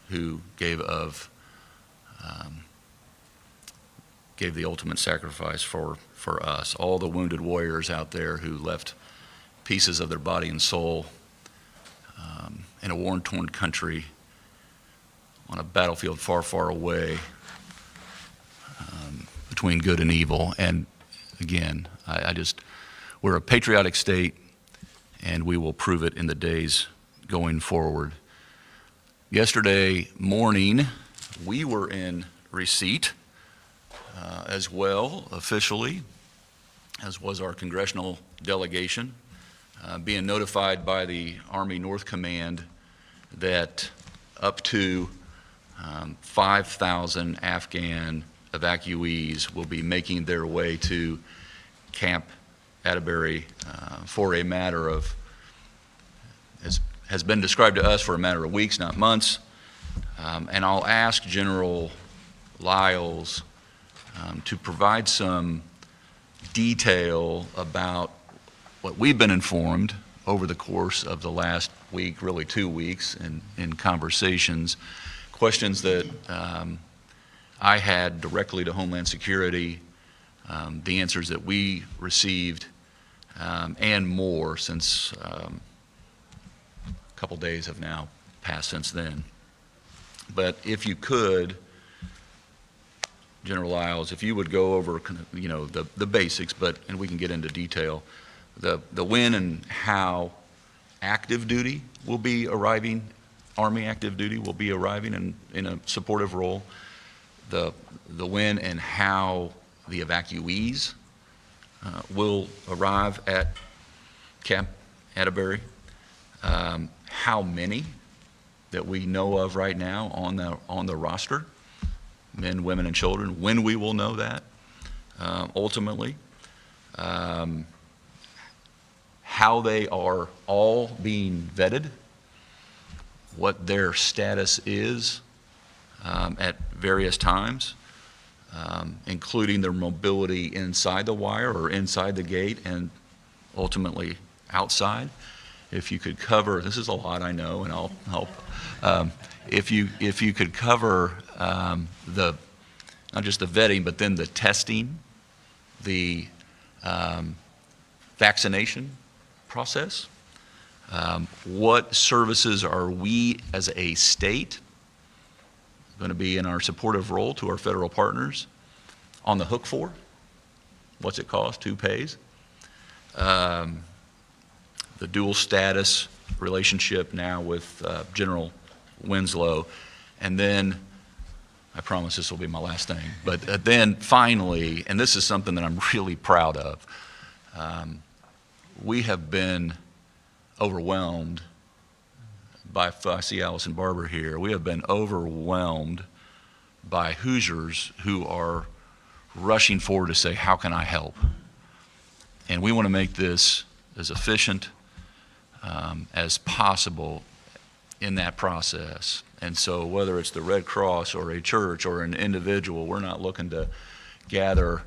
who gave the ultimate sacrifice for us. All the wounded warriors out there who left pieces of their body and soul in a war-torn country on a battlefield far, far away between good and evil. And again, we're a patriotic state, and we will prove it in the days going forward. Yesterday morning, we were in receipt as well, officially, as was our congressional delegation, being notified by the Army North Command that up to 5,000 Afghan evacuees will be making their way to Camp Atterbury for a matter of, as has been described to us, for a matter of weeks, not months. And I'll ask General Lyles to provide some detail about what we've been informed over the course of the last week, really 2 weeks, in conversations, questions that I had directly to Homeland Security, the answers that we received, and more, since a couple days have now passed since then. But if you could, General Lyles, if you would go over the basics, and we can get into detail, the when and how active duty will be arriving, Army active duty will be arriving in a supportive role, the when and how the evacuees will arrive at Camp Atterbury, how many that we know of right now on the roster, men, women, and children, when we will know that, ultimately, how they are all being vetted, what their status is at various times, including their mobility inside the wire or inside the gate, and ultimately outside. If you could cover, this is a lot, I know, and I'll help. If you could cover not just the vetting, but then the testing, the vaccination process. What services are we as a state going to be in our supportive role to our federal partners on the hook for? What's it cost? Who pays? The dual status relationship now with General Winslow. And then, I promise this will be my last thing, but then finally, and this is something that I'm really proud of, we have been overwhelmed by, I see Allison Barber here, we have been overwhelmed by Hoosiers who are rushing forward to say, how can I help? And we want to make this as efficient as possible in that process. And so whether it's the Red Cross or a church or an individual, we're not looking to gather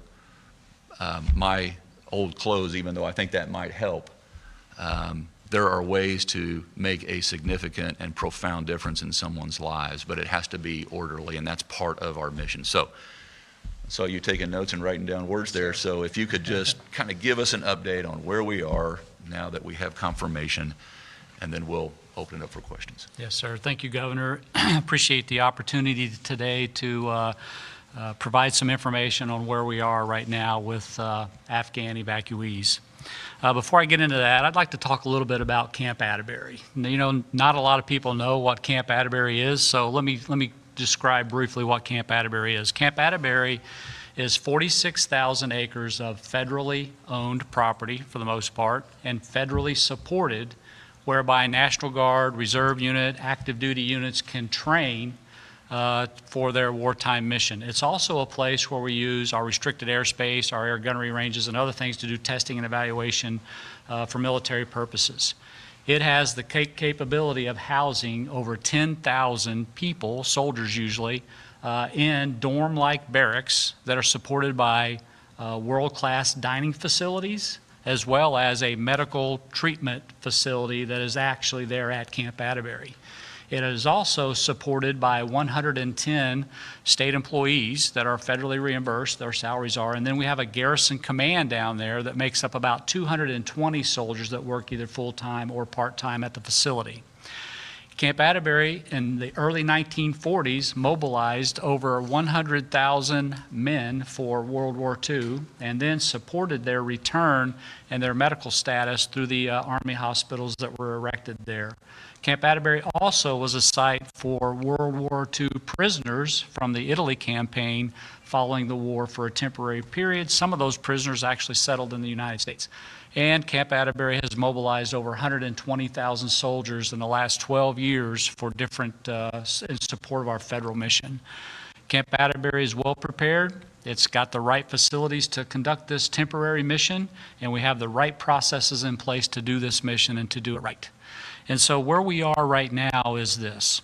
my old clothes, even though I think that might help. There are ways to make a significant and profound difference in someone's lives, but it has to be orderly, and that's part of our mission. So you taking notes and writing down words there, so if you could just kind of give us an update on where we are now that we have confirmation, and then we'll open it up for questions. Yes, sir. Thank you, Governor. Appreciate the opportunity today to provide some information on where we are right now with Afghan evacuees. Before I get into that, I'd like to talk a little bit about Camp Atterbury. You know, not a lot of people know what Camp Atterbury is, so let me describe briefly what Camp Atterbury is. Camp Atterbury is 46,000 acres of federally owned property, for the most part, and federally supported, whereby National Guard, Reserve Unit, active duty units can train for their wartime mission. It's also a place where we use our restricted airspace, our air gunnery ranges, and other things to do testing and evaluation for military purposes. It has the capability of housing over 10,000 people, soldiers usually, in dorm-like barracks that are supported by world-class dining facilities, as well as a medical treatment facility that is actually there at Camp Atterbury. It is also supported by 110 state employees that are federally reimbursed, their salaries are, and then we have a garrison command down there that makes up about 220 soldiers that work either full-time or part-time at the facility. Camp Atterbury in the early 1940s mobilized over 100,000 men for World War II and then supported their return and their medical status through the Army hospitals that were erected there. Camp Atterbury also was a site for World War II prisoners from the Italy campaign following the war for a temporary period. Some of those prisoners actually settled in the United States. And Camp Atterbury has mobilized over 120,000 soldiers in the last 12 years for different, in support of our federal mission. Camp Atterbury is well prepared. It's got the right facilities to conduct this temporary mission, and we have the right processes in place to do this mission and to do it right. And so where we are right now is this.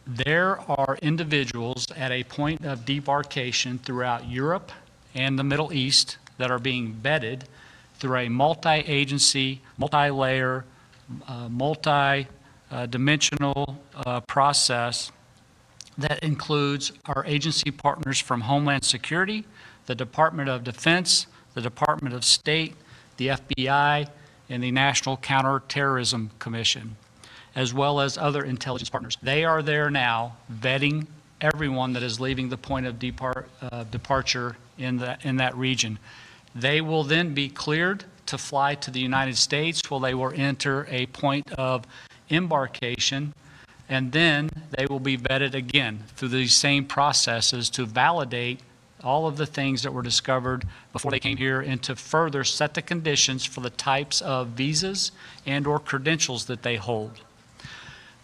There are individuals at a point of debarkation throughout Europe and the Middle East that are being vetted through a multi-agency, multi-layer, multi-dimensional process that includes our agency partners from Homeland Security, the Department of Defense, the Department of State, the FBI, and the National Counterterrorism Commission, as well as other intelligence partners. They are there now vetting everyone that is leaving the point of departure in that region. They will then be cleared to fly to the United States, where they will enter a point of embarkation, and then they will be vetted again through these same processes to validate all of the things that were discovered before they came here and to further set the conditions for the types of visas and or credentials that they hold.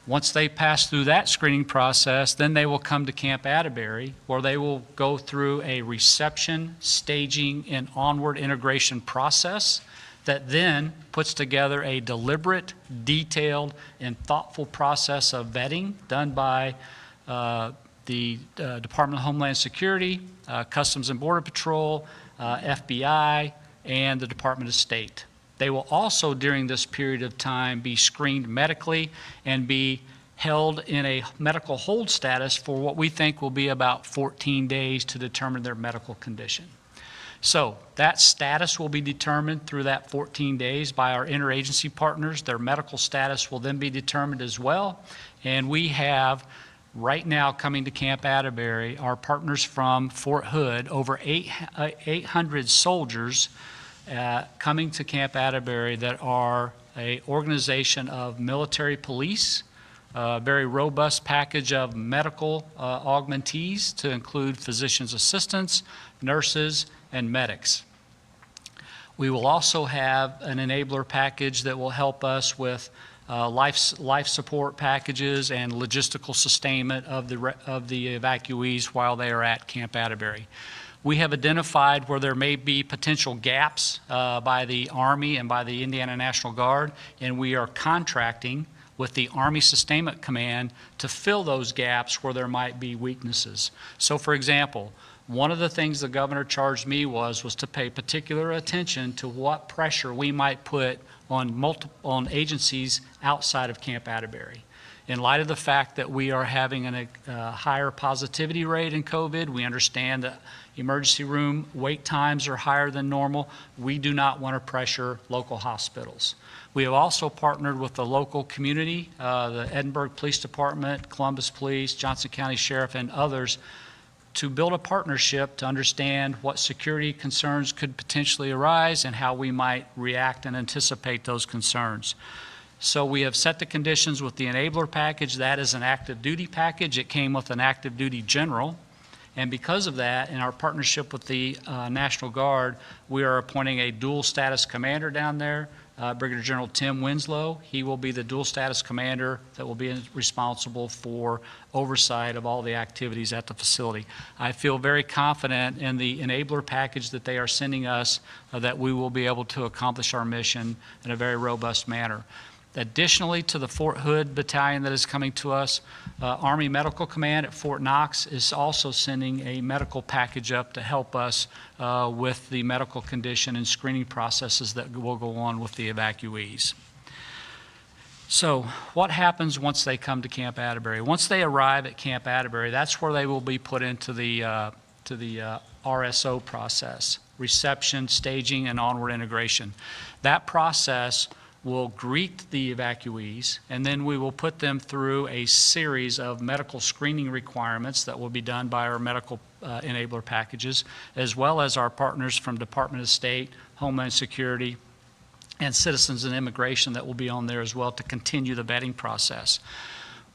Once they pass through that screening process, then they will come to Camp Atterbury, where they will go through a reception, staging, and onward integration process that then puts together a deliberate, detailed, and thoughtful process of vetting done by the Department of Homeland Security, Customs and Border Patrol, FBI, and the Department of State. They will also, during this period of time, be screened medically and be held in a medical hold status for what we think will be about 14 days to determine their medical condition. So that status will be determined through that 14 days by our interagency partners. Their medical status will then be determined as well. And we have right now coming to Camp Atterbury our partners from Fort Hood, over 800 soldiers coming to Camp Atterbury that are an organization of military police, a very robust package of medical augmentees to include physician's assistants, nurses, and medics. We will also have an enabler package that will help us with life support packages and logistical sustainment of the evacuees while they are at Camp Atterbury. We have identified where there may be potential gaps by the Army and by the Indiana National Guard, and we are contracting with the Army Sustainment Command to fill those gaps where there might be weaknesses. So, for example, one of the things the governor charged me was to pay particular attention to what pressure we might put on agencies outside of Camp Atterbury. In light of the fact that we are having a higher positivity rate in COVID, we understand that emergency room wait times are higher than normal. We do not want to pressure local hospitals. We have also partnered with the local community, the Edinburgh Police Department, Columbus Police, Johnson County Sheriff, and others, to build a partnership to understand what security concerns could potentially arise and how we might react and anticipate those concerns. So we have set the conditions with the enabler package. That is an active duty package. It came with an active duty general. And because of that, in our partnership with the National Guard, we are appointing a dual status commander down there, Brigadier General Tim Winslow. He will be the dual status commander that will be responsible for oversight of all the activities at the facility. I feel very confident in the enabler package that they are sending us that we will be able to accomplish our mission in a very robust manner. Additionally to the Fort Hood battalion that is coming to us, Army Medical Command at Fort Knox is also sending a medical package up to help us with the medical condition and screening processes that will go on with the evacuees. So what happens once they come to Camp Atterbury? Once they arrive at Camp Atterbury, that's where they will be put into the RSO process, reception, staging, and onward integration. That process will greet the evacuees, and then we will put them through a series of medical screening requirements that will be done by our medical enabler packages, as well as our partners from Department of State, Homeland Security, and Citizens and Immigration that will be on there as well to continue the vetting process.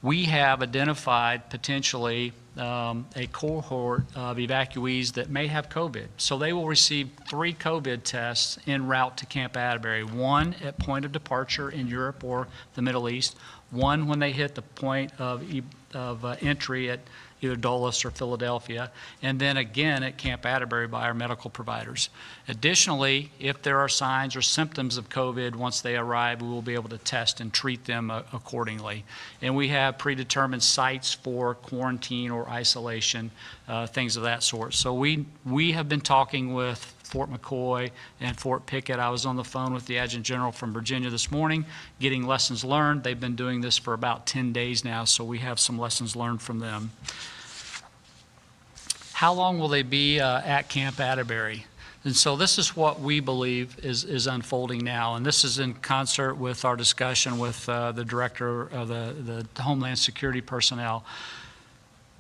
We have identified potentially a cohort of evacuees that may have COVID. So they will receive 3 COVID tests en route to Camp Atterbury, 1 at point of departure in Europe or the Middle East, 1 when they hit the point of entry at either Dulles or Philadelphia, and then again at Camp Atterbury by our medical providers. Additionally, if there are signs or symptoms of COVID once they arrive, we will be able to test and treat them accordingly. And we have predetermined sites for quarantine or isolation, things of that sort. So we have been talking with Fort McCoy and Fort Pickett. I was on the phone with the Adjutant General from Virginia this morning, getting lessons learned. They've been doing this for about 10 days now, so we have some lessons learned from them. How long will they be at Camp Atterbury? And so this is what we believe is unfolding now, and this is in concert with our discussion with the Director of the Homeland Security personnel.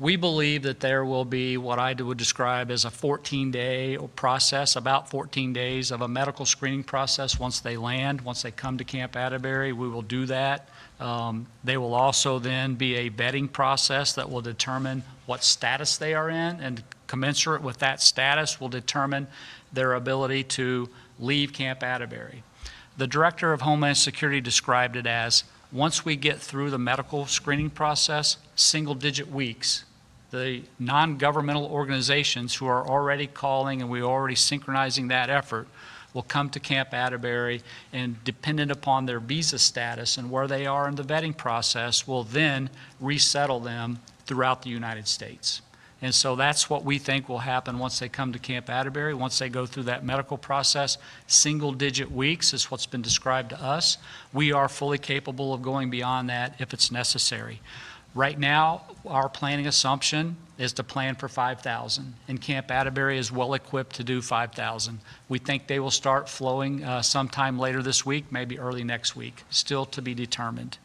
We believe that there will be what I would describe as a 14-day process, about 14 days of a medical screening process once they land, once they come to Camp Atterbury. We will do that. There will also then be a vetting process that will determine what status they are in, and commensurate with that status will determine their ability to leave Camp Atterbury. The Director of Homeland Security described it as, once we get through the medical screening process, single-digit weeks, the non-governmental organizations who are already calling and we're already synchronizing that effort will come to Camp Atterbury, and dependent upon their visa status and where they are in the vetting process, will then resettle them throughout the United States. And so that's what we think will happen once they come to Camp Atterbury, once they go through that medical process. Single-digit weeks is what's been described to us. We are fully capable of going beyond that if it's necessary. Right now, our planning assumption is to plan for 5,000, and Camp Atterbury is well equipped to do 5,000. We think they will start flowing sometime later this week, maybe early next week, still to be determined.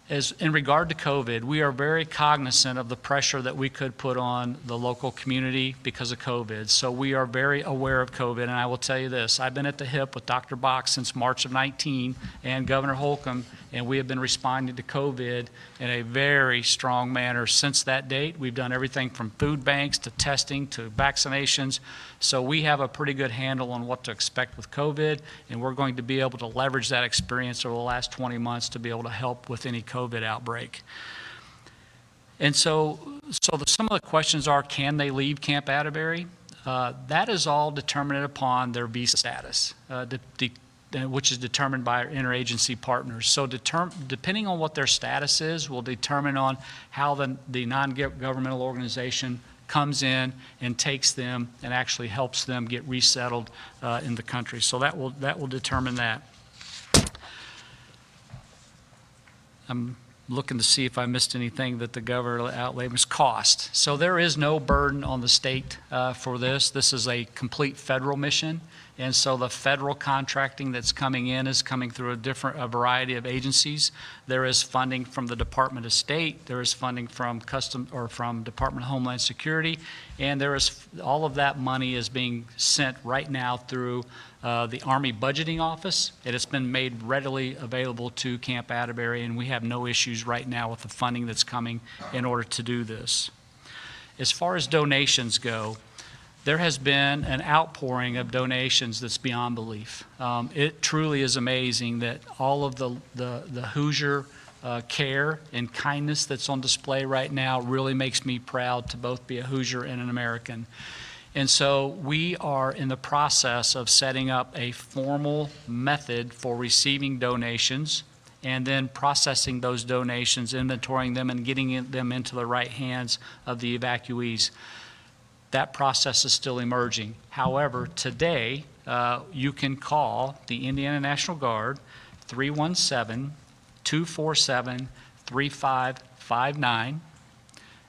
As in regard to COVID, we are very cognizant of the pressure that we could put on the local community because of COVID. So we are very aware of COVID, and I will tell you this, I've been at the hip with Dr. Box since March of 19 and Governor Holcomb, and we have been responding to COVID in a very strong manner since that date. We've done everything from food banks to testing to vaccinations. So we have a pretty good handle on what to expect with COVID, and we're going to be able to leverage that experience over the last 20 months to be able to help with any COVID outbreak. And so some of the questions are, can they leave Camp Atterbury? That is all determined upon their visa status, which is determined by our interagency partners. So depending on what their status is will determine on how the non-governmental organization comes in and takes them and actually helps them get resettled in the country. So that will determine that. I'm looking to see if I missed anything that the governor outlaid was cost. So there is no burden on the state for this. This is a complete federal mission. And so the federal contracting that's coming in is coming through a variety of agencies. There is funding from the Department of State. There is funding from from Department of Homeland Security. And all of that money is being sent right now through the Army Budgeting Office. It has been made readily available to Camp Atterbury, and we have no issues right now with the funding that's coming in order to do this. As far as donations go, there has been an outpouring of donations that's beyond belief. It truly is amazing that all of the Hoosier care and kindness that's on display right now really makes me proud to both be a Hoosier and an American. And so we are in the process of setting up a formal method for receiving donations and then processing those donations, inventorying them, and getting them into the right hands of the evacuees. That process is still emerging. However, today, you can call the Indiana National Guard, 317-247-3559.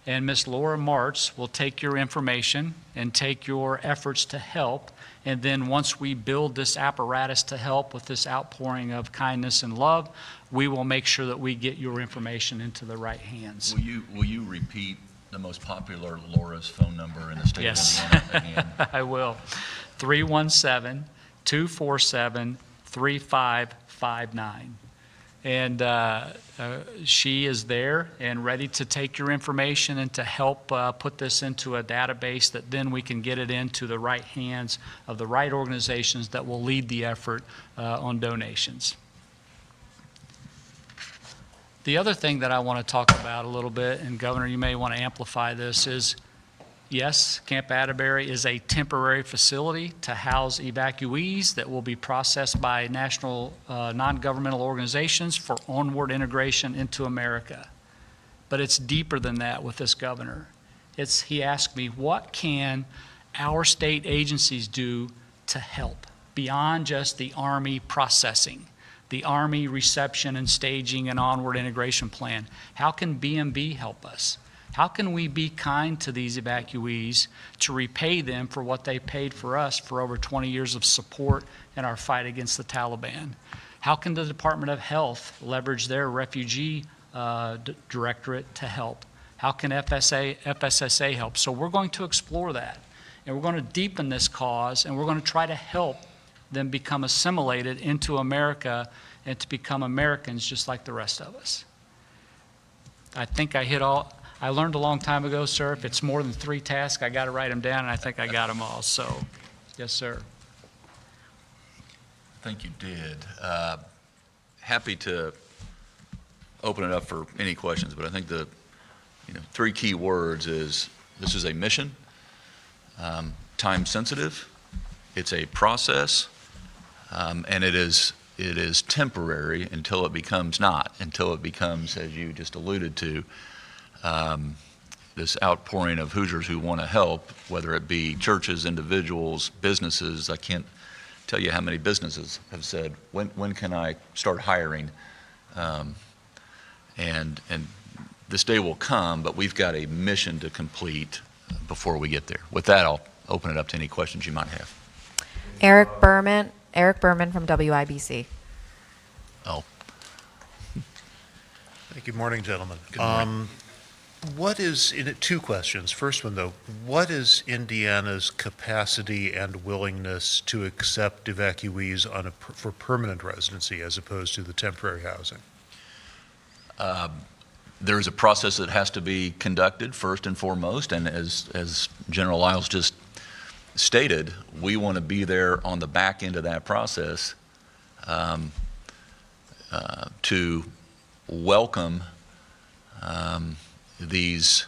And Ms. Laura Martz will take your information and take your efforts to help. And then once we build this apparatus to help with this outpouring of kindness and love, we will make sure that we get your information into the right hands. Will you repeat the most popular Laura's phone number in the state Yes. of Indiana again? I will. 317-247-3559. And she is there and ready to take your information and to help put this into a database that then we can get it into the right hands of the right organizations that will lead the effort on donations. The other thing that I want to talk about a little bit, and Governor, you may want to amplify this, is yes, Camp Atterbury is a temporary facility to house evacuees that will be processed by national non-governmental organizations for onward integration into America. But it's deeper than that with this governor. He asked me, what can our state agencies do to help beyond just the Army processing, the Army reception and staging and onward integration plan? How can BMB help us? How can we be kind to these evacuees to repay them for what they paid for us for over 20 years of support in our fight against the Taliban? How can the Department of Health leverage their refugee directorate to help? How can FSSA help? So we're going to explore that, and we're going to deepen this cause, and we're going to try to help them become assimilated into America and to become Americans just like the rest of us. I think I hit all. I learned a long time ago, sir, if it's more than 3 tasks, I got to write them down, and I think I got them all. So, yes, sir. I think you did. Happy to open it up for any questions, but I think the 3 key words is this is a mission, time sensitive, it's a process, and it is temporary until it becomes not, until it becomes, as you just alluded to, this outpouring of Hoosiers who want to help, whether it be churches, individuals, businesses. I can't tell you how many businesses have said, when can I start hiring? And this day will come, but we've got a mission to complete before we get there. With that, I'll open it up to any questions you might have. Eric Berman from WIBC. Oh. Thank you. Morning, gentlemen. Good morning. What is, 2 questions. First one, though, what is Indiana's capacity and willingness to accept evacuees for permanent residency as opposed to the temporary housing? There is a process that has to be conducted first and foremost, and as General Lyles just stated, we want to be there on the back end of that process to welcome these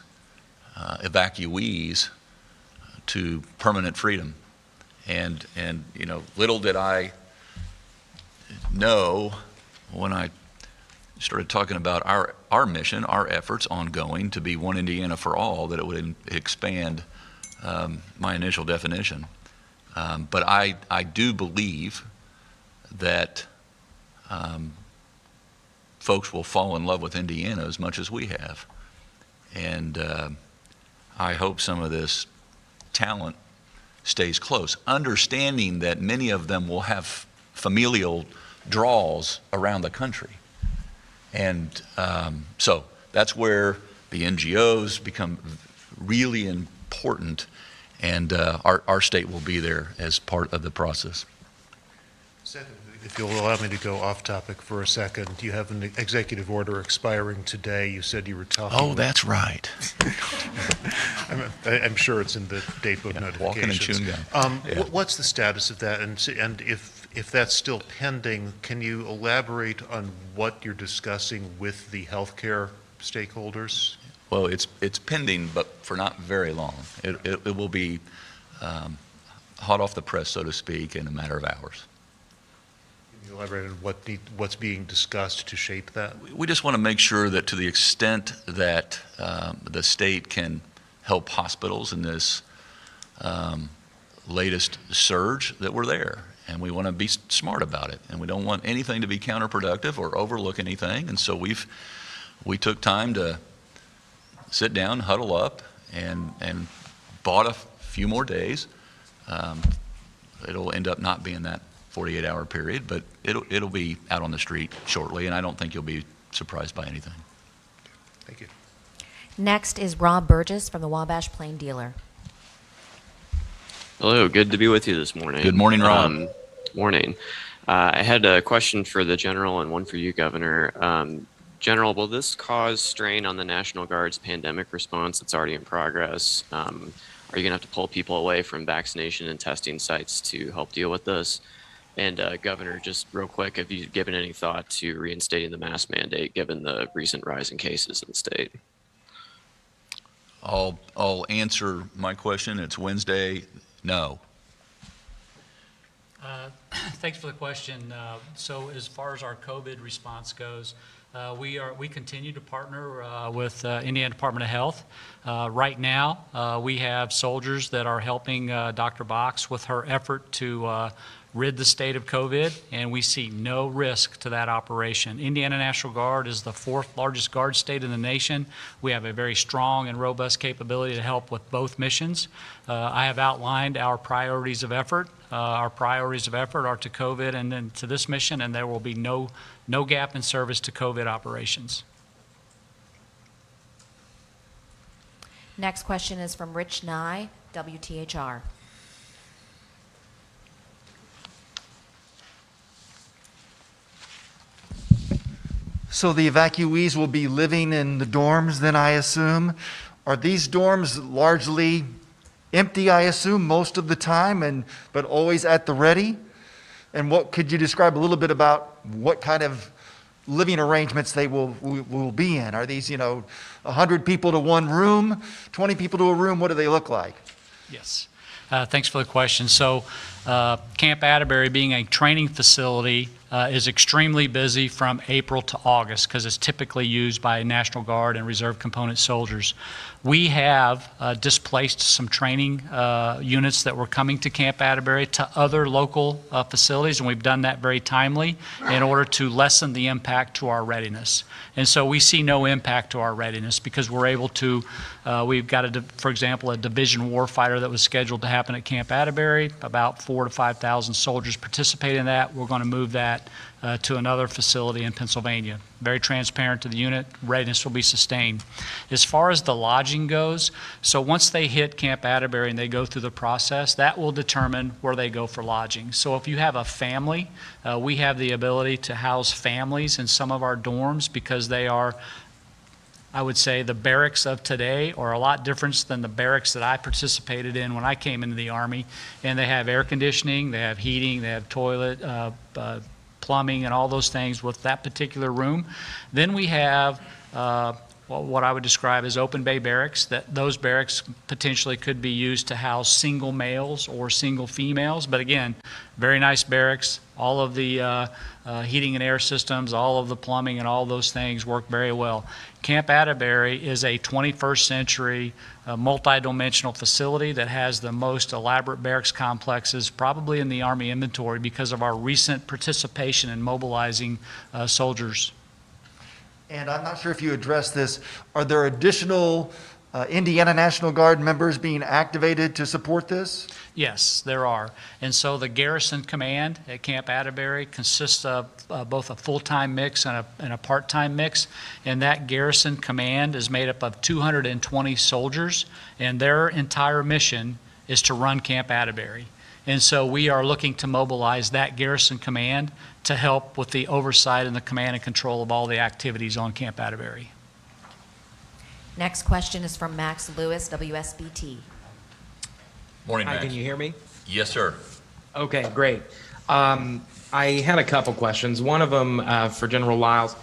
evacuees to permanent freedom. And little did I know when I started talking about our mission, our efforts ongoing to be one Indiana for all, that it would expand my initial definition. But I do believe that folks will fall in love with Indiana as much as we have. And I hope some of this talent stays close, understanding that many of them will have familial draws around the country. And so that's where the NGOs become really important, and our state will be there as part of the process. Second, if you'll allow me to go off topic for a second, you have an executive order expiring today. You said you were talking. Oh, that's right. I'm sure it's in the date book notifications. Walking and chewing gum. Yeah. What's the status of that? And if that's still pending, can you elaborate on what you're discussing with the healthcare stakeholders? Well, it's pending, but for not very long. It will be hot off the press, so to speak, in a matter of hours. Can you elaborate on what's being discussed to shape that? We just want to make sure that to the extent that the state can help hospitals in this latest surge, that we're there. and we want to be smart about it, and we don't want anything to be counterproductive or overlook anything. And so we took time to sit down, huddle up, and bought a few more days. It'll end up not being that 48-hour period, but it'll be out on the street shortly, and I don't think you'll be surprised by anything. Thank you. Next is Rob Burgess from the Wabash Plain Dealer. Hello, good to be with you this morning. Good morning, Rob. Morning. I had a question for the General and one for you, Governor. General, will this cause strain on the National Guard's pandemic response that's already in progress? Are you going to have to pull people away from vaccination and testing sites to help deal with this? And Governor, just real quick, have you given any thought to reinstating the mask mandate given the recent rise in cases in the state? I'll answer my question. It's Wednesday. No. Thanks for the question. So as far as our COVID response goes, we continue to partner with Indiana Department of Health. Right now, we have soldiers that are helping Dr. Box with her effort to rid the state of COVID, and we see no risk to that operation. Indiana National Guard is the 4th largest Guard state in the nation. We have a very strong and robust capability to help with both missions. I have outlined our priorities of effort. Our priorities of effort are to COVID and then to this mission, and there will be no gap in service to COVID operations. Next question is from Rich Nye, WTHR. So the evacuees will be living in the dorms then, I assume. Are these dorms largely empty, I assume, most of the time, but always at the ready? And what could you describe a little bit about what kind of living arrangements they will be in? Are these, 100 people to one room, 20 people to a room? What do they look like? Yes. Thanks for the question. So Camp Atterbury, being a training facility, is extremely busy from April to August because it's typically used by National Guard and Reserve component soldiers. We have displaced some training units that were coming to Camp Atterbury to other local facilities, and we've done that very timely in order to lessen the impact to our readiness. And so we see no impact to our readiness because we're able to, we've got, for example, a division warfighter that was scheduled to happen at Camp Atterbury. About 4,000 to 5,000 soldiers participate in that. We're going to move that to another facility in Pennsylvania. Very transparent to the unit. Readiness will be sustained. As far as the lodging goes, so once they hit Camp Atterbury and they go through the process, that will determine where they go for lodging. So if you have a family, we have the ability to house families in some of our dorms because they are, I would say, the barracks of today are a lot different than the barracks that I participated in when I came into the Army. And they have air conditioning, they have heating, they have toilet, plumbing, and all those things with that particular room. Then we have what I would describe as open bay barracks. Those barracks potentially could be used to house single males or single females. But again, very nice barracks. All of the heating and air systems, all of the plumbing and all those things work very well. Camp Atterbury is a 21st century multi-dimensional facility that has the most elaborate barracks complexes probably in the Army inventory because of our recent participation in mobilizing soldiers. And I'm not sure if you addressed this. Are there additional Indiana National Guard members being activated to support this? Yes, there are. And so the Garrison Command at Camp Atterbury consists of both a full-time mix and a part-time mix. And that Garrison Command is made up of 220 soldiers, and their entire mission is to run Camp Atterbury. And so we are looking to mobilize that Garrison Command to help with the oversight and the command and control of all the activities on Camp Atterbury. Next question is from Max Lewis, WSBT. Morning, Hi, Max. can you hear me? Yes, sir. Okay, great. I had a couple questions. One of them for General Lyles.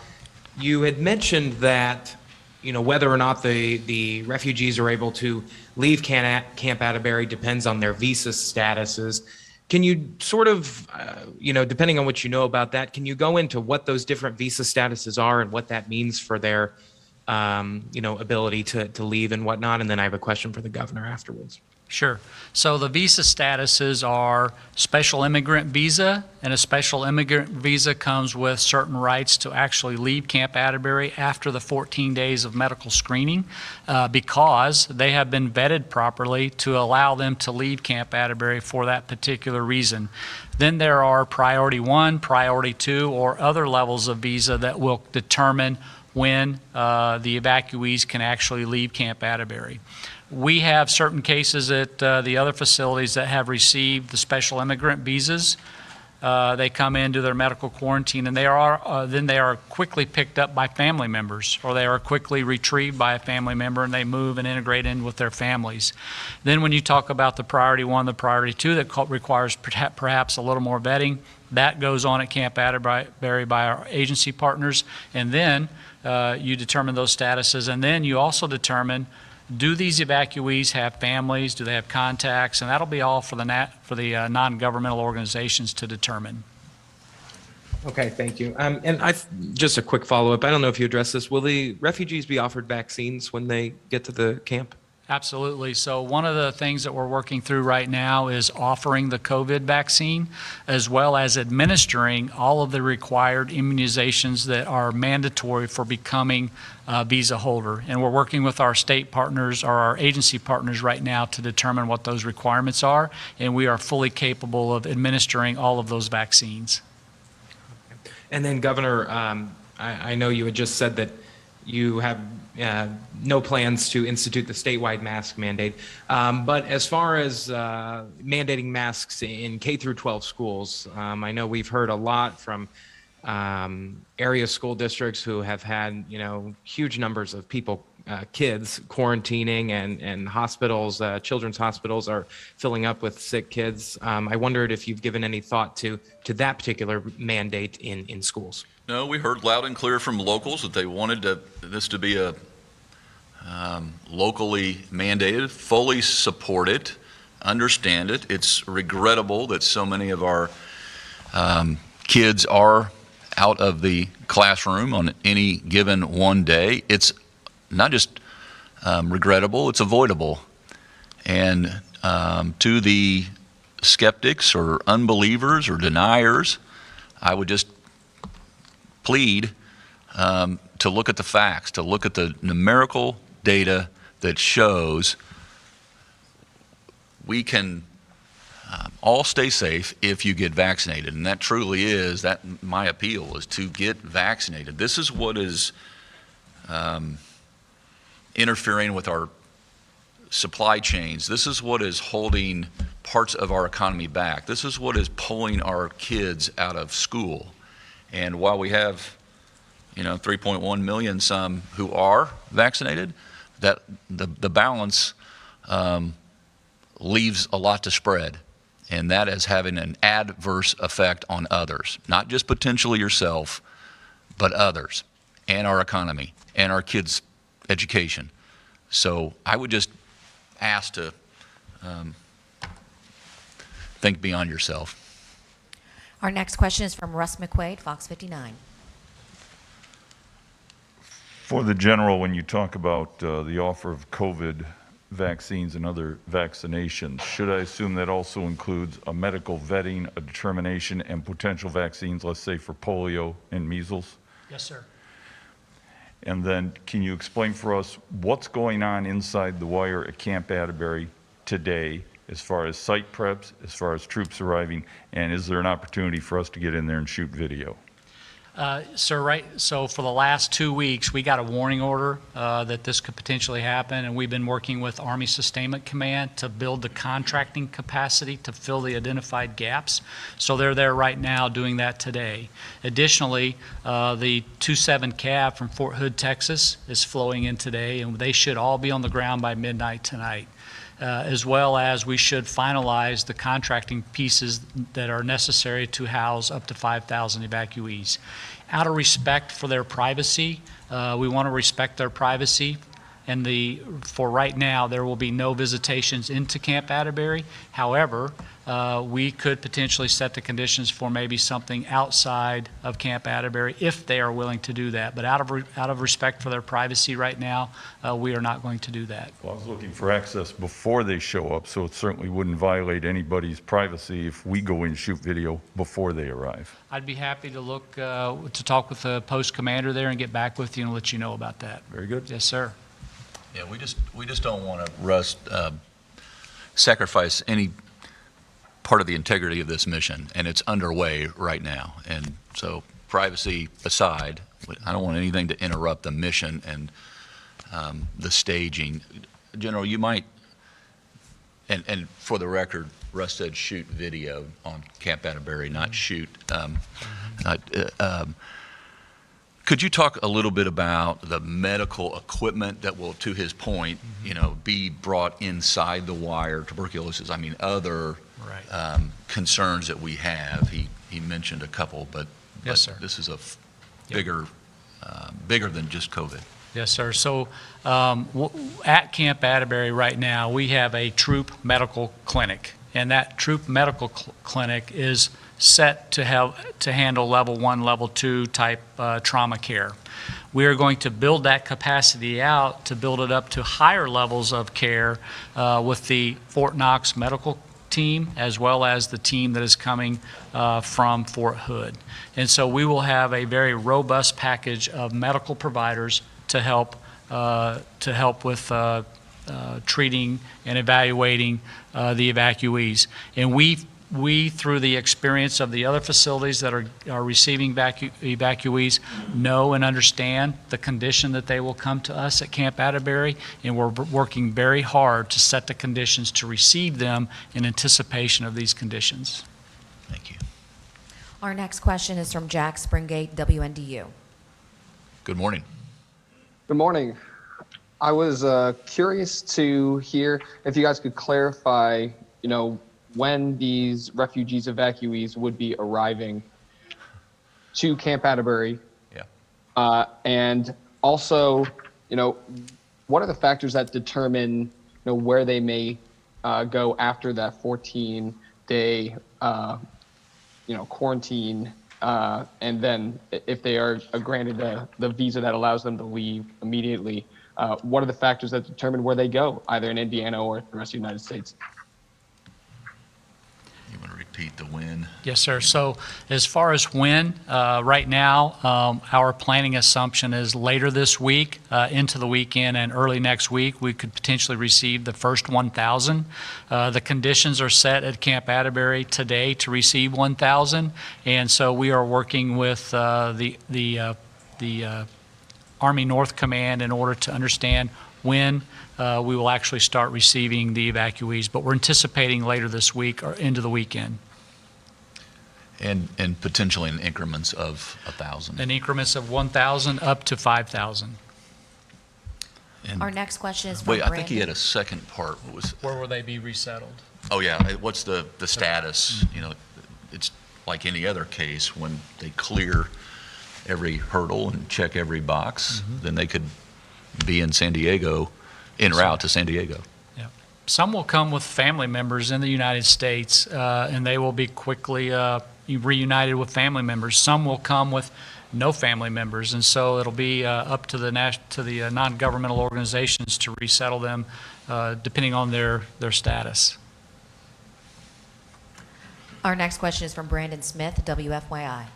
You had mentioned that, whether or not the refugees are able to leave Camp Atterbury depends on their visa statuses. Can you sort of, depending on what you know about that, can you go into what those different visa statuses are and what that means for their ability to leave and whatnot? And then I have a question for the governor afterwards. Sure. So the visa statuses are special immigrant visa, and a special immigrant visa comes with certain rights to actually leave Camp Atterbury after the 14 days of medical screening because they have been vetted properly to allow them to leave Camp Atterbury for that particular reason. Then there are priority 1, priority 2, or other levels of visa that will determine when the evacuees can actually leave Camp Atterbury. We have certain cases at the other facilities that have received the special immigrant visas. They come in, do their medical quarantine, and then they are quickly picked up by family members, or they are quickly retrieved by a family member, and they move and integrate in with their families. Then when you talk about the priority 1, the priority 2 that requires perhaps a little more vetting, that goes on at Camp Atterbury by our agency partners, and then you determine those statuses, and then you also determine, do these evacuees have families? Do they have contacts? And that'll be all for the non-governmental organizations to determine. Okay, thank you. And just a quick follow-up. I don't know if you addressed this. Will the refugees be offered vaccines when they get to the camp? Absolutely. So one of the things that we're working through right now is offering the COVID vaccine, as well as administering all of the required immunizations that are mandatory for becoming a visa holder. And we're working with our state partners or our agency partners right now to determine what those requirements are, and we are fully capable of administering all of those vaccines. And then, Governor, I know you had just said that you have no plans to institute the statewide mask mandate. But as far as mandating masks in K through 12 schools, I know we've heard a lot from area school districts who have had, huge numbers of people, kids quarantining, and hospitals, children's hospitals are filling up with sick kids. I wondered if you've given any thought to that particular mandate in schools. No, we heard loud and clear from locals that they wanted this to be a locally mandated, fully support it, understand it. It's regrettable that so many of our kids are out of the classroom on any given one day. It's not just regrettable, it's avoidable. And to the skeptics or unbelievers or deniers, I would just plead to look at the facts, to look at the numerical data that shows we can all stay safe if you get vaccinated. And that truly is, my appeal is to get vaccinated. This is what is interfering with our supply chains. This is what is holding parts of our economy back. This is what is pulling our kids out of school. And while we have 3.1 million some who are vaccinated, that the balance leaves a lot to spread, and that is having an adverse effect on others, not just potentially yourself, but others, and our economy, and our kids' education. So I would just ask to think beyond yourself. Our next question is from Russ McQuaid, Fox 59. For the general, when you talk about the offer of COVID vaccines and other vaccinations, should I assume that also includes a medical vetting, a determination, and potential vaccines, let's say for polio and measles? Yes, sir. And then can you explain for us what's going on inside the wire at Camp Atterbury today as far as site preps, as far as troops arriving, and is there an opportunity for us to get in there and shoot video? So for the last 2 weeks, we got a warning order that this could potentially happen, and we've been working with Army Sustainment Command to build the contracting capacity to fill the identified gaps. So they're there right now doing that today. Additionally, the 27 Cav from Fort Hood, Texas is flowing in today, and they should all be on the ground by midnight tonight. As well as we should finalize the contracting pieces that are necessary to house up to 5,000 evacuees. Out of respect for their privacy, we want to respect their privacy, and for right now, there will be no visitations into Camp Atterbury. However, we could potentially set the conditions for maybe something outside of Camp Atterbury if they are willing to do that. But out of respect for their privacy right now, we are not going to do that. Well, I was looking for access before they show up, so it certainly wouldn't violate anybody's privacy if we go in and shoot video before they arrive. I'd be happy to look, to talk with the post commander there and get back with you and let you know about that. Very good. Yes, sir. Yeah, we just don't want to sacrifice any part of the integrity of this mission, and it's underway right now. And so, privacy aside, I don't want anything to interrupt the mission and the staging. General, you might, and for the record, Russ said shoot video on Camp Atterbury, not shoot. Could you talk a little bit about the medical equipment that will, to his point, be brought inside the wire, tuberculosis, other Right. concerns that we have? He mentioned a couple, but Yes, sir. this is a bigger than just COVID. Yes, sir. So at Camp Atterbury right now, we have a troop medical clinic, and that troop medical clinic is set to handle level 1, level 2 type trauma care. We are going to build that capacity out to build it up to higher levels of care with the Fort Knox medical team, as well as the team that is coming from Fort Hood. And so we will have a very robust package of medical providers to help with treating and evaluating the evacuees. And we, through the experience of the other facilities that are receiving evacuees, know and understand the condition that they will come to us at Camp Atterbury, and we're working very hard to set the conditions to receive them in anticipation of these conditions. Thank you. Our next question is from Jack Springate, WNDU. Good morning. Good morning. I was curious to hear if you guys could clarify, when these refugees, evacuees would be arriving to Camp Atterbury. Yeah. And also, what are the factors that determine, where they may go after that 14-day, quarantine, and then if they are granted the visa that allows them to leave immediately, what are the factors that determine where they go, either in Indiana or the rest of the United States? You want to repeat the when? Yes, sir. So as far as when, right now, our planning assumption is later this week, into the weekend and early next week, we could potentially receive the first 1,000. The conditions are set at Camp Atterbury today to receive 1,000, and so we are working with the Army North Command in order to understand when we will actually start receiving the evacuees, but we're anticipating later this week or into the weekend. And potentially in increments of 1,000. In increments of 1,000 up to 5,000. And Our next question is from wait, I Brandon. think he had a second part. What was? Where will they be resettled? Oh yeah. What's the status? It's like any other case when they clear every hurdle and check every box, then they could be in San Diego, en route to San Diego. Yeah. Some will come with family members in the United States, and they will be quickly reunited with family members. Some will come with no family members, and so it'll be up to the non-governmental organizations to resettle them, depending on their status. Our next question is from Brandon Smith, WFYI.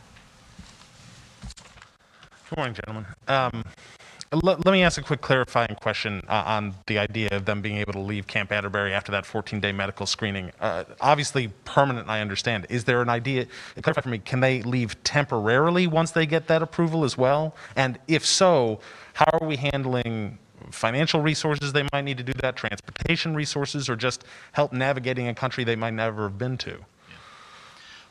Good morning, gentlemen. Let me ask a quick clarifying question on the idea of them being able to leave Camp Atterbury after that 14-day medical screening. Obviously, permanent, I understand. Is there an idea, clarify for me, can they leave temporarily once they get that approval as well? And if so, how are we handling financial resources they might need to do that, transportation resources, or just help navigating a country they might never have been to?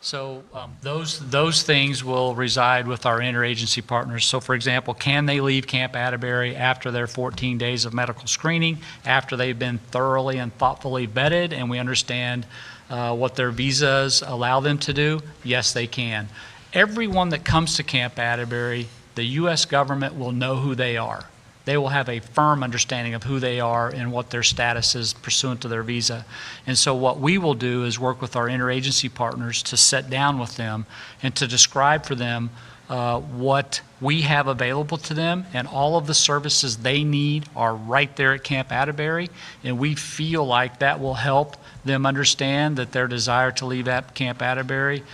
So those things will reside with our interagency partners. So for example, can they leave Camp Atterbury after their 14 days of medical screening, after they've been thoroughly and thoughtfully vetted and we understand what their visas allow them to do? Yes, they can. Everyone that comes to Camp Atterbury, the U.S. government will know who they are. they will have a firm understanding of who they are and what their status is pursuant to their visa. And so what we will do is work with our interagency partners to sit down with them and to describe for them what we have available to them, and all of the services they need are right there at Camp Atterbury, and we feel like that will help them understand that their desire to leave at Camp Atterbury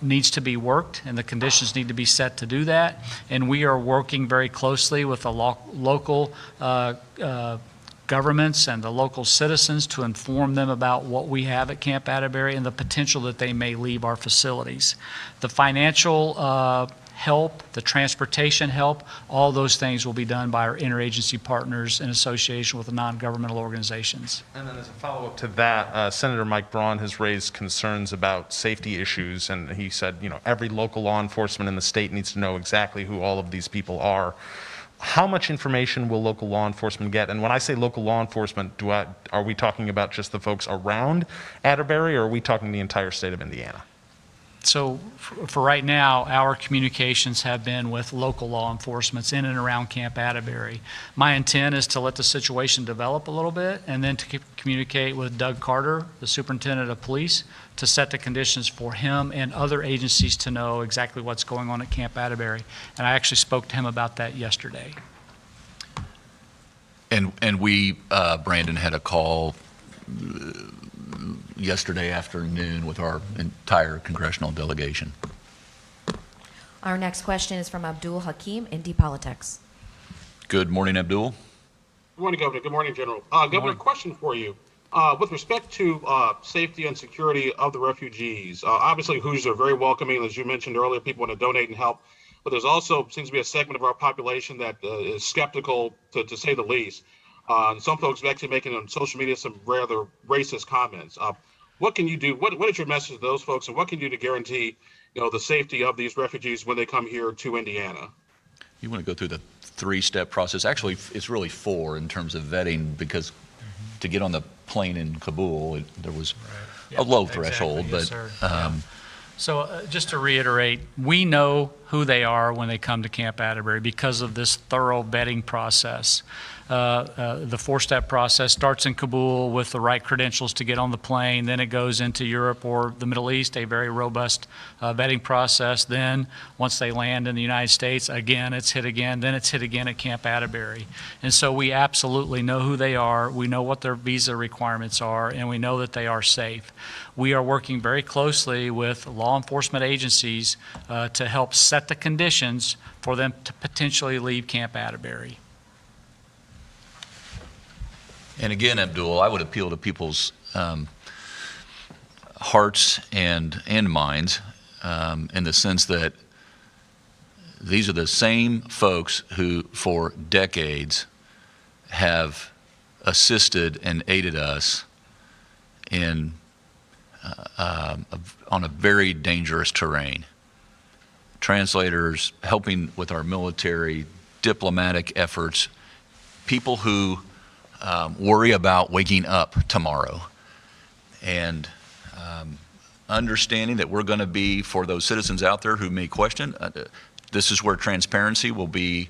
needs to be worked, and the conditions need to be set to do that. And we are working very closely with the local governments and the local citizens to inform them about what we have at Camp Atterbury and the potential that they may leave our facilities. The financial help, the transportation help, all those things will be done by our interagency partners in association with the non-governmental organizations. And then as a follow-up to that, Senator Mike Braun has raised concerns about safety issues, and he said, every local law enforcement in the state needs to know exactly who all of these people are. How much information will local law enforcement get? And when I say local law enforcement, are we talking about just the folks around Atterbury, or are we talking the entire state of Indiana? So for right now, our communications have been with local law enforcement in and around Camp Atterbury. My intent is to let the situation develop a little bit and then to communicate with Doug Carter, the superintendent of police, to set the conditions for him and other agencies to know exactly what's going on at Camp Atterbury. And I actually spoke to him about that yesterday. And we, Brandon, had a call yesterday afternoon with our entire congressional delegation. Our next question is from Abdul Hakim, Indy Politics. Good morning, Abdul. Good morning, Governor. Good morning, General. Governor, question for you. With respect to safety and security of the refugees, obviously Hoosiers are very welcoming. As you mentioned earlier, people want to donate and help. But there's also seems to be a segment of our population that is skeptical, to say the least. And some folks are actually making on social media some rather racist comments. What can you do? What is your message to those folks, and what can you do to guarantee, the safety of these refugees when they come here to Indiana? You want to go through the three-step process. Actually, it's really four in terms of vetting, because to get on the plane in Kabul, there was a low threshold. Exactly. But Yes, sir. So just to reiterate, we know who they are when they come to Camp Atterbury because of this thorough vetting process. The four-step process starts in Kabul with the right credentials to get on the plane. Then it goes into Europe or the Middle East, a very robust vetting process. Then once they land in the United States, again, it's hit again. Then it's hit again at Camp Atterbury. And so we absolutely know who they are. We know what their visa requirements are, and we know that they are safe. We are working very closely with law enforcement agencies to help set the conditions for them to potentially leave Camp Atterbury. And again, Abdul, I would appeal to people's hearts and minds in the sense that these are the same folks who, for decades, have assisted and aided us in on a very dangerous terrain. Translators, helping with our military, diplomatic efforts, people who worry about waking up tomorrow, and understanding that we're going to be, for those citizens out there who may question, this is where transparency will be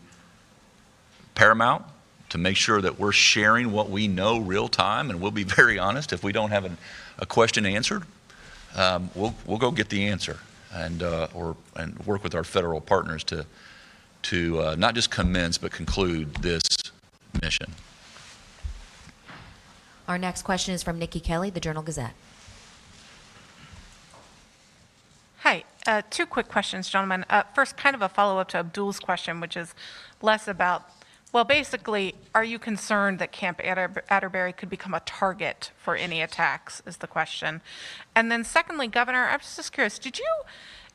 paramount, to make sure that we're sharing what we know real time, and we'll be very honest. If we don't have a question answered, we'll go get the answer, and work with our federal partners to not just commence but conclude this mission. Our next question is from Nikki Kelly, the Journal-Gazette. Hi. Two quick questions, gentlemen. First, kind of a follow-up to Abdul's question, which is less about, well, basically, are you concerned that Camp Atterbury could become a target for any attacks, is the question. And then secondly, Governor, I was just curious, did you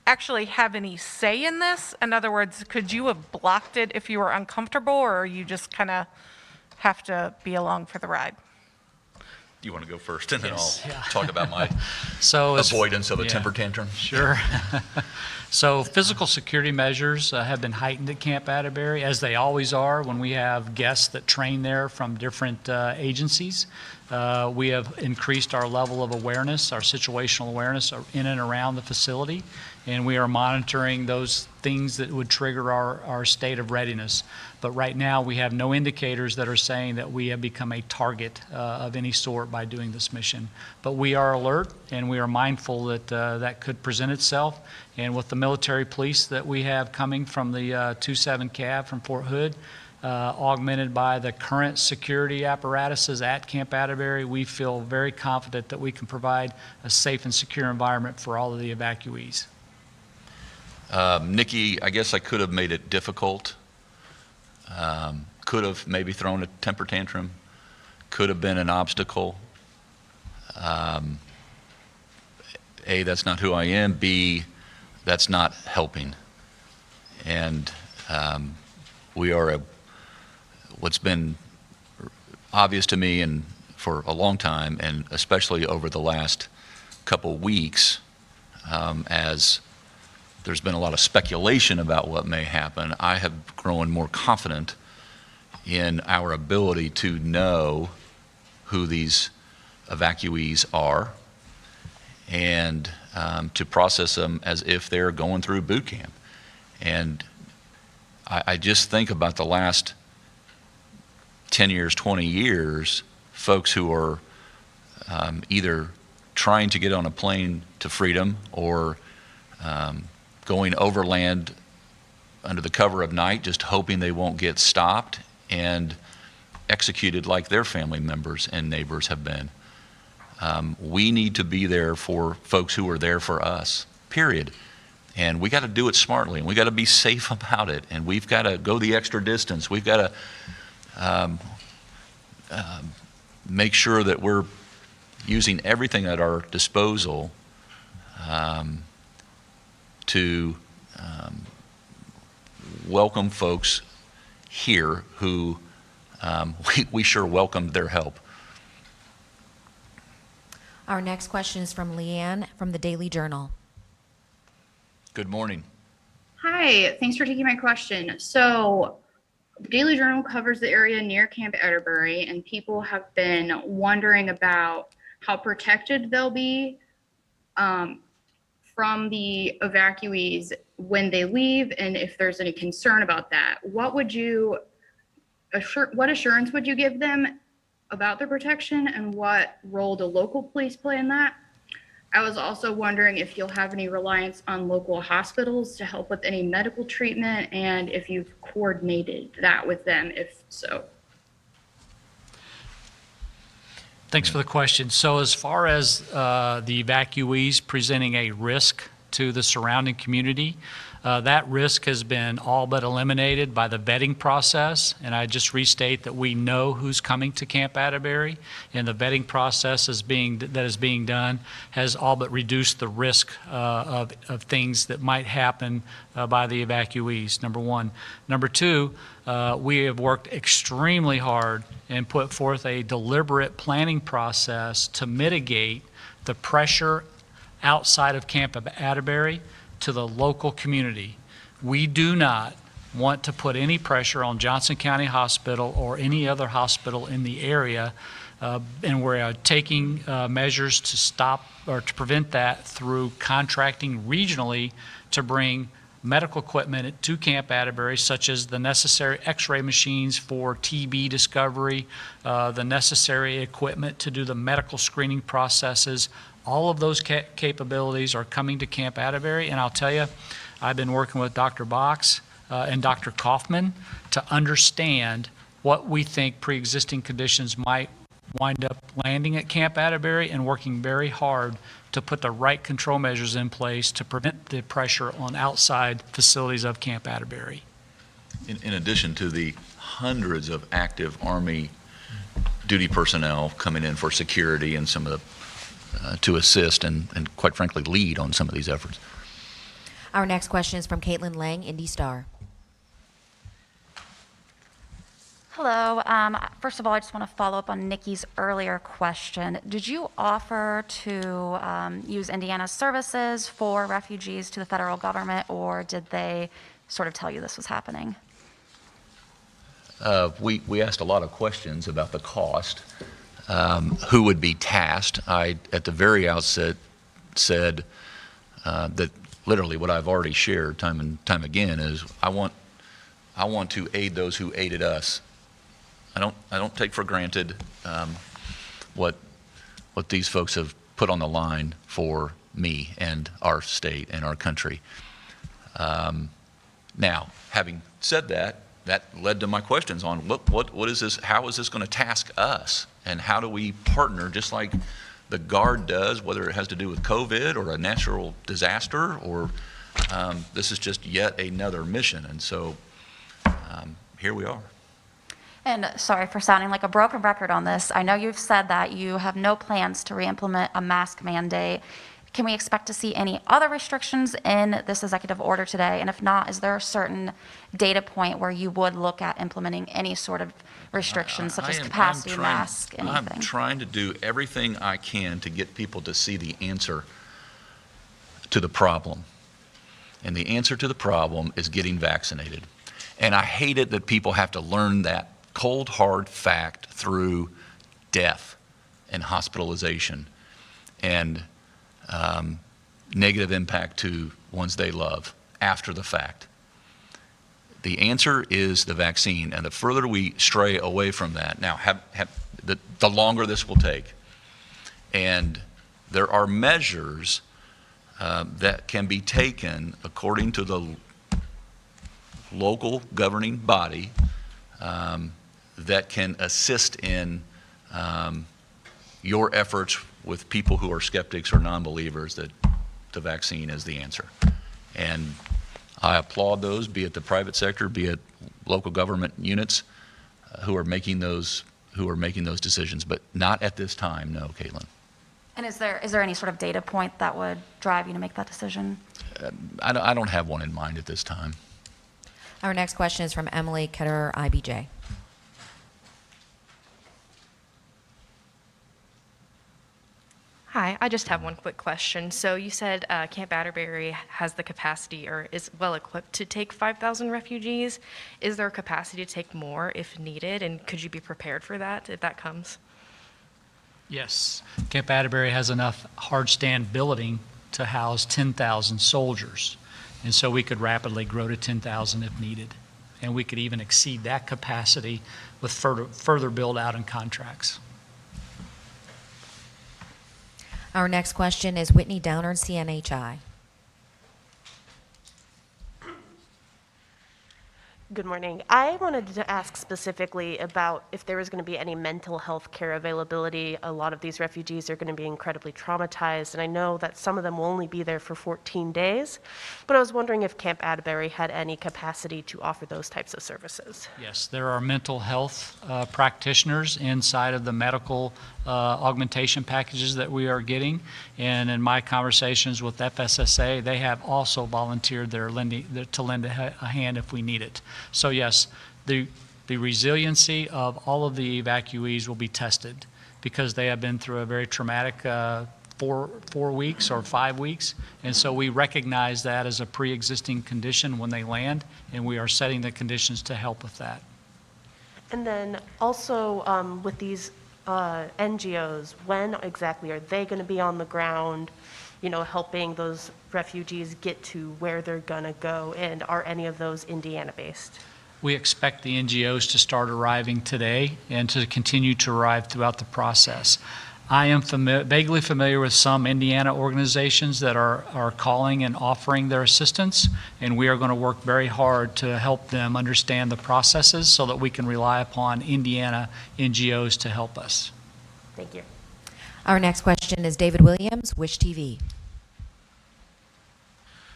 actually have any say in this? In other words, could you have blocked it if you were uncomfortable, or you just kind of have to be along for the ride? You want to go first, and then Yes, I'll yeah. talk about my So as- avoidance of a yeah. temper tantrum? Sure. So physical security measures have been heightened at Camp Atterbury, as they always are when we have guests that train there from different agencies. We have increased our level of awareness, our situational awareness in and around the facility, and we are monitoring those things that would trigger our state of readiness. But right now, we have no indicators that are saying that we have become a target of any sort by doing this mission. But we are alert, and we are mindful that that could present itself. And with the military police that we have coming from the 27 Cav from Fort Hood, augmented by the current security apparatuses at Camp Atterbury, we feel very confident that we can provide a safe and secure environment for all of the evacuees. Nikki, I guess I could have made it difficult. Could have maybe thrown a temper tantrum. Could have been an obstacle. A, that's not who I am. B, that's not helping. And we are what's been obvious to me and for a long time, and especially over the last couple weeks, as there's been a lot of speculation about what may happen, I have grown more confident in our ability to know who these evacuees are and to process them as if they're going through boot camp. And I just think about the last 10 years, 20 years, folks who are either trying to get on a plane to freedom or going overland under the cover of night, just hoping they won't get stopped and executed like their family members and neighbors have been. We need to be there for folks who are there for us, period. And we got to do it smartly, and we got to be safe about it, and we've got to go the extra distance. We've got to make sure that we're using everything at our disposal to welcome folks here who we sure welcomed their help. Our next question is from Leanne from the Daily Journal. Good morning. Hi, thanks for taking my question. So, the Daily Journal covers the area near Camp Atterbury, and people have been wondering about how protected they'll be from the evacuees when they leave, and if there's any concern about that. What assurance would you give them about their protection, and what role do local police play in that? I was also wondering if you'll have any reliance on local hospitals to help with any medical treatment, and if you've coordinated that with them, if so. Thanks for the question. So as far as the evacuees presenting a risk to the surrounding community, that risk has been all but eliminated by the vetting process. And I just restate that we know who's coming to Camp Atterbury, and the vetting process that is being done has all but reduced the risk of things that might happen by the evacuees, number one. Number two, we have worked extremely hard and put forth a deliberate planning process to mitigate the pressure outside of Camp Atterbury to the local community. We do not want to put any pressure on Johnson County Hospital or any other hospital in the area, and we're taking measures to stop or to prevent that through contracting regionally to bring medical equipment to Camp Atterbury, such as the necessary x-ray machines for TB discovery, the necessary equipment to do the medical screening processes. All of those capabilities are coming to Camp Atterbury, and I'll tell you, I've been working with Dr. Box and Dr. Kaufman to understand what we think pre-existing conditions might wind up landing at Camp Atterbury, and working very hard to put the right control measures in place to prevent the pressure on outside facilities of Camp Atterbury. In addition to the hundreds of active Army duty personnel coming in for security and some of the to assist and quite frankly lead on some of these efforts. Our next question is from Caitlin Lang, Indy Star. Hello. First of all, I just want to follow up on Nikki's earlier question. Did you offer to use Indiana's services for refugees to the federal government, or did they sort of tell you this was happening? We asked a lot of questions about the cost, who would be tasked. I, at the very outset, said that literally what I've already shared time and time again is I want to aid those who aided us. I don't take for granted what these folks have put on the line for me and our state and our country. Now, having said that, that led to my questions on what is this? How is this going to task us, and how do we partner, just like the Guard does, whether it has to do with COVID or a natural disaster, or this is just yet another mission, and so here we are. And sorry for sounding like a broken record on this. I know you've said that you have no plans to re-implement a mask mandate. Can we expect to see any other restrictions in this executive order today? And if not, is there a certain data point where you would look at implementing any sort of restrictions, such as capacity, mask, anything? I'm trying to do everything I can to get people to see the answer to the problem. And the answer to the problem is getting vaccinated. And I hate it that people have to learn that cold, hard fact through death and hospitalization and negative impact to ones they love after the fact. The answer is the vaccine, and the further we stray away from that, now the longer this will take. And there are measures that can be taken according to the local governing body that can assist in your efforts with people who are skeptics or non-believers that the vaccine is the answer. And I applaud those, be it the private sector, be it local government units, who are making those decisions, but not at this time, no, Caitlin. And is there any sort of data point that would drive you to make that decision? I don't have one in mind at this time. Our next question is from Emily Ketterer, IBJ. Hi, I just have one quick question. So you said Camp Atterbury has the capacity or is well equipped to take 5,000 refugees. Is there a capacity to take more if needed? And could you be prepared for that if that comes? Yes. Camp Atterbury has enough hard stand building to house 10,000 soldiers. And so we could rapidly grow to 10,000 if needed. And we could even exceed that capacity with further build out and contracts. Our next question is Whitney Downard, CNHI. Good morning. I wanted to ask specifically about if there was going to be any mental health care availability. A lot of these refugees are going to be incredibly traumatized, and I know that some of them will only be there for 14 days, but I was wondering if Camp Atterbury had any capacity to offer those types of services. Yes, there are mental health practitioners inside of the medical augmentation packages that we are getting, and in my conversations with FSSA, they have also volunteered to lend a hand if we need it. So yes, the resiliency of all of the evacuees will be tested because they have been through a very traumatic 4 weeks or 5 weeks, and so we recognize that as a pre-existing condition when they land, and we are setting the conditions to help with that. And then also with these NGOs, when exactly are they going to be on the ground, helping those refugees get to where they're going to go, and are any of those Indiana-based? We expect the NGOs to start arriving today and to continue to arrive throughout the process. I am vaguely familiar with some Indiana organizations that are calling and offering their assistance, and we are going to work very hard to help them understand the processes so that we can rely upon Indiana NGOs to help us. Thank you. Our next question is David Williams, Wish TV.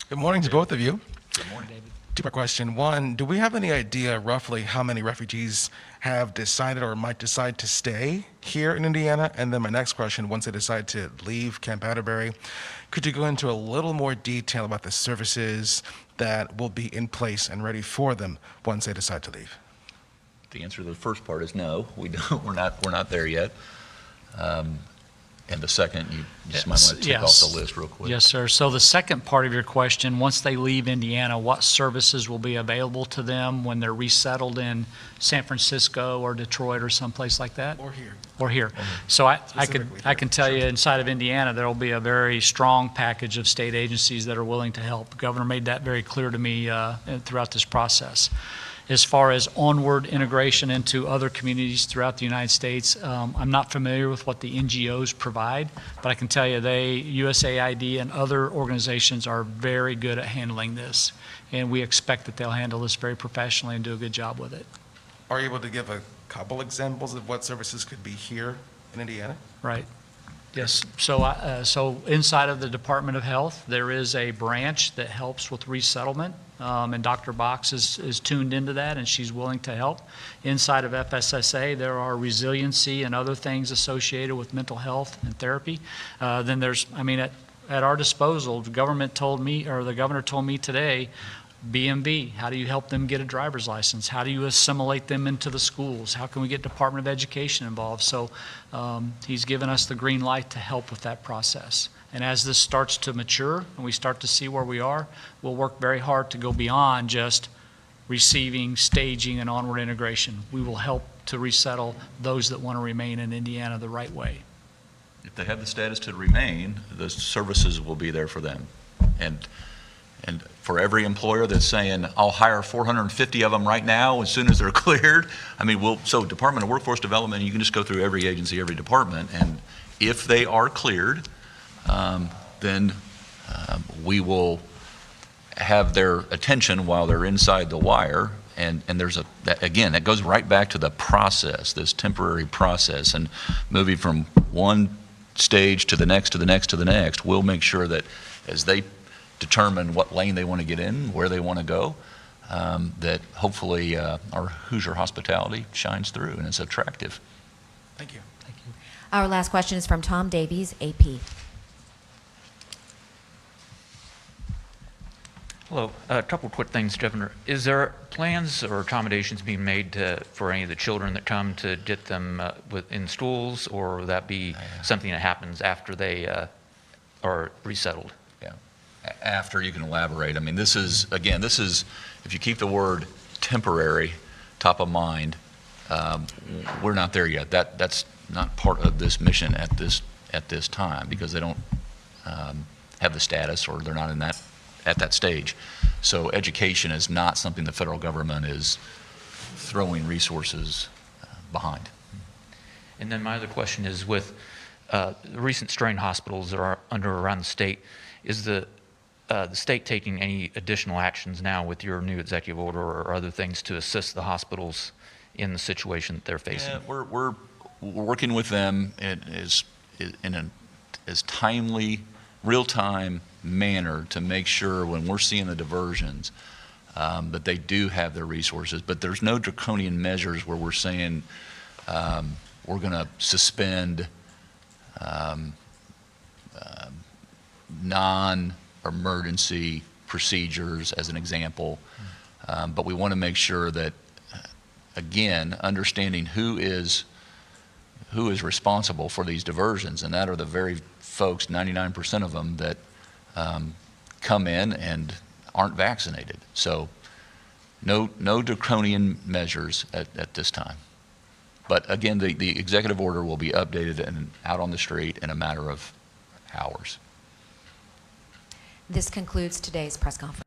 Good morning to both of you. Good morning, David. Two-part question. One, do we have any idea roughly how many refugees have decided or might decide to stay here in Indiana? And then my next question, once they decide to leave Camp Atterbury, could you go into a little more detail about the services that will be in place and ready for them once they decide to leave? The answer to the first part is no, we don't, we're not there yet. And the second, you just might want to tick off the list real quick. Yes, sir. So the second part of your question, once they leave Indiana, what services will be available to them when they're resettled in San Francisco or Detroit or someplace like that? Or here. Or here. So I Specifically can tell you inside of Indiana, there will be a very strong package of state agencies that are willing to help. The governor made that very clear to me throughout this process. As far as onward integration into other communities throughout the United States, I'm not familiar with what the NGOs provide, but I can tell you USAID and other organizations are very good at handling this, and we expect that they'll handle this very professionally and do a good job with it. Are you able to give a couple examples of what services could be here in Indiana? Right. Yes. So inside of the Department of Health, there is a branch that helps with resettlement, and Dr. Box is tuned into that, and she's willing to help. Inside of FSSA, there are resiliency and other things associated with mental health and therapy. Then there's, at our disposal, the governor told me today, BMV, how do you help them get a driver's license? How do you assimilate them into the schools? How can we get Department of Education involved? So he's given us the green light to help with that process. And as this starts to mature and we start to see where we are, we'll work very hard to go beyond just receiving, staging, and onward integration. We will help to resettle those that want to remain in Indiana the right way. If they have the status to remain, the services will be there for them. And for every employer that's saying, I'll hire 450 of them right now as soon as they're cleared, so Department of Workforce Development, you can just go through every agency, every department, and if they are cleared, then we will have their attention while they're inside the wire. And there's again, that goes right back to the process, this temporary process, and moving from one stage to the next, to the next, to the next. We'll make sure that as they determine what lane they want to get in, where they want to go, that hopefully our Hoosier hospitality shines through and is attractive. Thank you. Thank you. Our last question is from Tom Davies, AP. Hello. A couple quick things, Governor. Is there plans or accommodations being made for any of the children that come to get them in schools, or will that be something that happens after they are resettled? Yeah. After, you can elaborate. This is, if you keep the word temporary top of mind, we're not there yet. That's not part of this mission at this time, because they don't have the status, or they're not at that stage. So education is not something the federal government is throwing resources behind. And then my other question is, with the recent strain hospitals that are around the state, is the state taking any additional actions now with your new executive order or other things to assist the hospitals in the situation that they're facing? Yeah, we're working with them in an as timely, real-time manner to make sure when we're seeing the diversions that they do have their resources. But there's no draconian measures where we're saying we're going to suspend non-emergency procedures, as an example. But we want to make sure that, again, understanding who is responsible for these diversions, and that are the very folks, 99% of them, that come in and aren't vaccinated. So no draconian measures at this time. But again, the executive order will be updated and out on the street in a matter of hours. This concludes today's press conference.